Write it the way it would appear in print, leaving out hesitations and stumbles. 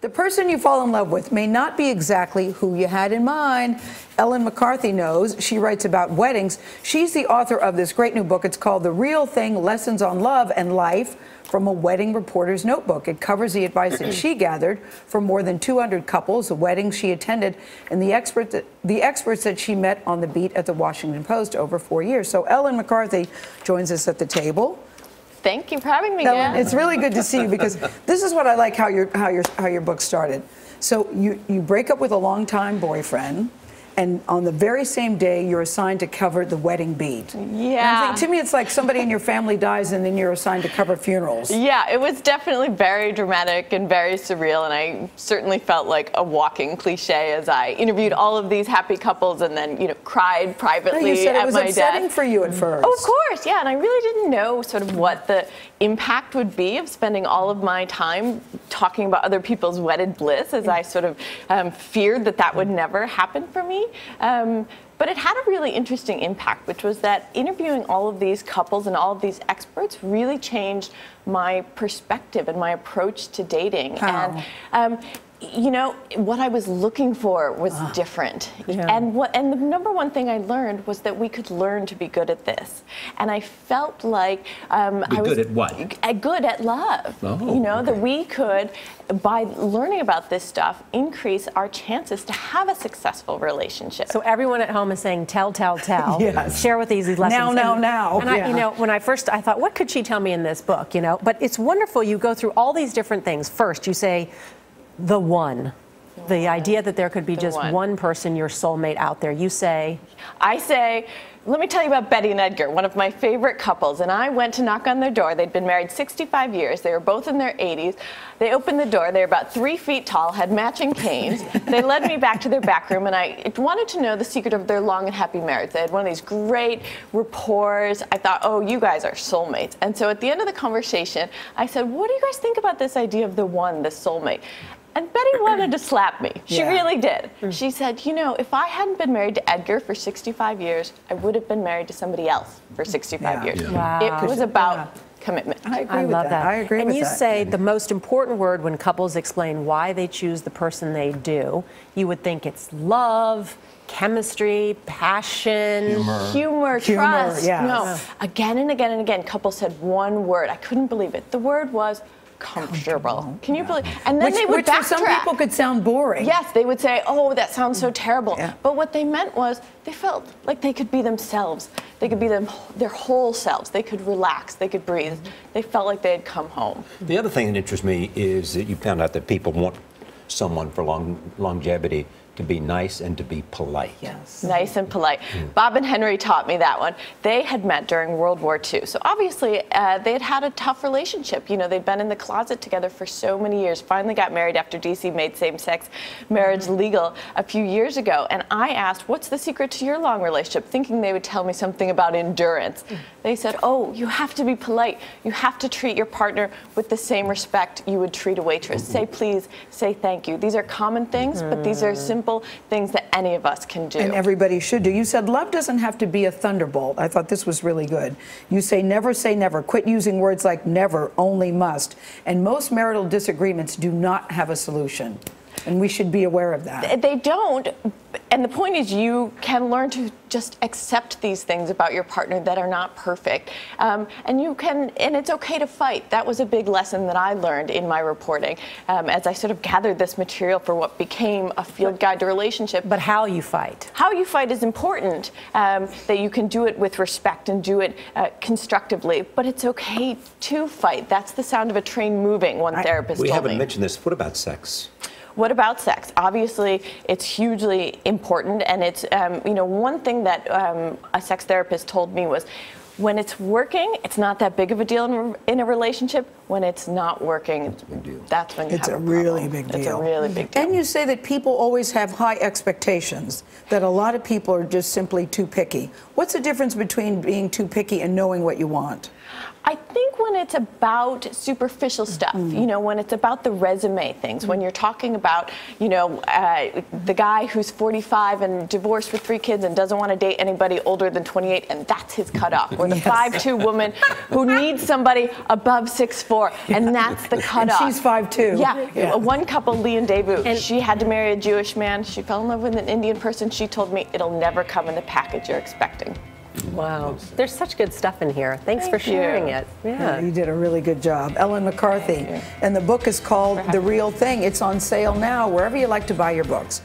The person you fall in love with may not be exactly who you had in mind. Ellen McCarthy knows. She writes about weddings. She's the author of this great new book. It's called The Real Thing, Lessons on Love and Life from a Wedding Reporter's Notebook. It covers the advice that she gathered from more than 200 couples, the weddings she attended, and the experts that she met on the beat at the Washington Post over 4 years. So Ellen McCarthy joins us at the table. Thank you for having me. Ellen, it's really good to see you, because this is what I like how your book started. So you break up with a longtime boyfriend, and on the very same day you're assigned to cover the wedding beat. Yeah. To me, it's like somebody in your family dies and then you're assigned to cover funerals. Yeah, it was definitely very dramatic and very surreal, and I certainly felt like a walking cliche as I interviewed all of these happy couples and then, cried privately you said at it was my upsetting desk. for you at first. Oh, of course, yeah, and I really didn't know sort of what the impact would be of spending all of my time talking about other people's wedded bliss, as I sort of feared that would never happen for me. But it had a really interesting impact, which was that interviewing all of these couples and all of these experts really changed my perspective and my approach to dating. How? And what I was looking for was different. Yeah. And the number one thing I learned was that we could learn to be good at this. And I felt like I was good at what? Good at love. Oh, that we could, by learning about this stuff, increase our chances to have a successful relationship. So everyone at home is saying, tell, tell, tell. Yes. Share with these lessons. Now. And when I first, I thought, what could she tell me in this book? But it's wonderful. You go through all these different things. First, you say, the one. The idea that there could be just one person, your soulmate out there. You say? I say, let me tell you about Betty and Edgar, one of my favorite couples. And I went to knock on their door. They'd been married 65 years. They were both in their 80s. They opened the door. They were about 3 feet tall, had matching canes. They led me back to their back room, and I wanted to know the secret of their long and happy marriage. They had one of these great rapports. I thought, oh, you guys are soulmates. And so at the end of the conversation, I said, what do you guys think about this idea of the one, the soulmate? And Betty wanted to slap me. She really did. She said, if I hadn't been married to Edgar for 65 years, I would have been married to somebody else for 65 years. Yeah. Wow. It was about commitment. I agree with love that. I agree with that. And you say the most important word when couples explain why they choose the person they do, you would think it's love, chemistry, passion, humor, trust. Yes. No, again and again and again, couples said one word. I couldn't believe it. The word was comfortable. Can you believe? And then they would backtrack. For some people could sound boring. Yes, they would say, "Oh, that sounds so terrible." Yeah. But what they meant was they felt like they could be themselves. They could be their whole selves. They could relax. They could breathe. They felt like they had come home. The other thing that interests me is that you found out that people want someone for longevity to be nice and to be polite. Yes. Nice and polite. Bob and Henry taught me that one. They had met during World War II. So obviously they had had a tough relationship. They'd been in the closet together for so many years, finally got married after DC made same-sex marriage legal a few years ago. And I asked, what's the secret to your long relationship? Thinking they would tell me something about endurance. They said, oh, you have to be polite. You have to treat your partner with the same respect you would treat a waitress. Say please, say thank you. These are common things, but these are simple things that any of us can do. And everybody should do. You said love doesn't have to be a thunderbolt. I thought this was really good. You say never say never. Quit using words like never, only, must. And most marital disagreements do not have a solution. And we should be aware of that. They don't. And the point is, you can learn to just accept these things about your partner that are not perfect. And it's okay to fight. That was a big lesson that I learned in my reporting as I sort of gathered this material for what became a field guide to relationship. But how you fight. How you fight is important, that you can do it with respect and do it constructively. But it's okay to fight. That's the sound of a train moving, one therapist told me. We haven't mentioned this. What about sex? What about sex? Obviously, it's hugely important, and it's one thing that a sex therapist told me was, when it's working, it's not that big of a deal in a relationship. When it's not working, that's when you have a problem. It's a really big deal. It's a really big deal. And you say that people always have high expectations, that a lot of people are just simply too picky. What's the difference between being too picky and knowing what you want? I think when it's about superficial stuff, when it's about the resume things, when you're talking about, the guy who's 45 and divorced with 3 kids and doesn't want to date anybody older than 28, and that's his cutoff, or the 5'2" woman who needs somebody above 6'4", 4, and that's the cutoff. And she's 5'2". Yeah. One couple, Lee and Davu, and she had to marry a Jewish man. She fell in love with an Indian person. She told me it'll never come in the package you're expecting. Wow. There's such good stuff in here. Thanks for sharing it. Yeah, you did a really good job. Ellen McCarthy. And the book is called The Real Thing. It's on sale now wherever you like to buy your books.